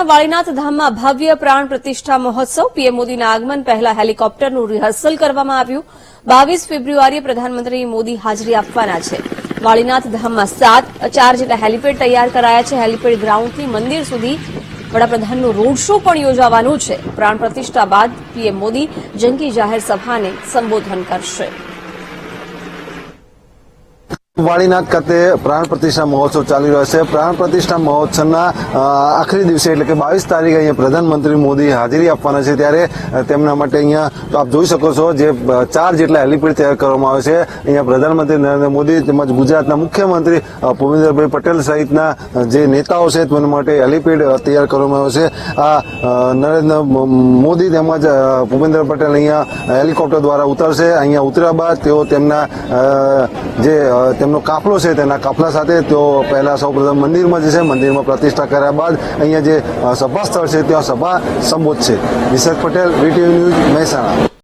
વાળીનાથ ધામમાં ભવ્ય પ્રાણ પ્રતિષ્ઠા મહોત્સવ પીએમ મોદીના આગમન પહેલા હેલિકોપ્ટરનું રિહર્સલ કરવામાં આવ્યું। 22 ફેબ્રુઆરીએ પ્રધાનમંત્રી મોદી હાજરી આપવાના છે। વાળીનાથ ધામમાં 4 જેટલા હેલીપેડ તૈયાર કરાયા છે। હેલીપેડ ગ્રાઉન્ડથી મંદિર સુધી વડાપ્રધાનનું રોડ શો પણ યોજાવાનું છે। પ્રાણ પ્રતિષ્ઠા બાદ પીએમ મોદી જંગી જાહેર સભાને સંબોધન કરશે। વાળીનાથ ખાતે પ્રાણ પ્રતિષ્ઠા મહોત્સવ ચાલી રહ્યો છે। પ્રાણ પ્રતિષ્ઠા મહોત્સવના આખરી દિવસે એટલે કે 22 તારીખે અહીંયા પ્રધાનમંત્રી મોદી હાજરી આપવાના છે, ત્યારે તેમના માટે અહીંયા તો આપ જોઈ શકો છો જે 4 જેટલા હેલીપેડ તૈયાર કરવામાં આવે છે। અહીંયા પ્રધાનમંત્રી નરેન્દ્ર મોદી તેમજ ગુજરાતના મુખ્યમંત્રી ભૂપેન્દ્રભાઈ પટેલ સહિતના જે નેતાઓ છે તેના માટે હેલીપેડ તૈયાર કરવામાં આવ્યો છે। આ નરેન્દ્ર મોદી તેમજ ભૂપેન્દ્ર પટેલ અહીંયા હેલિકોપ્ટર દ્વારા ઉતરશે। અહીંયા ઉતર્યા બાદ તેઓ તેમના તેમનો કાફલો છે તેના કાફલા સાથે તેઓ પહેલા સૌપ્રથમ મંદિરમાં જશે। મંદિરમાં પ્રતિષ્ઠા કર્યા બાદ અહીંયા જે સભા સ્થળ છે ત્યાં સભા સંબોધશે। વિશેષ પટેલ, વીટીવી ન્યૂઝ, મહેસાણા।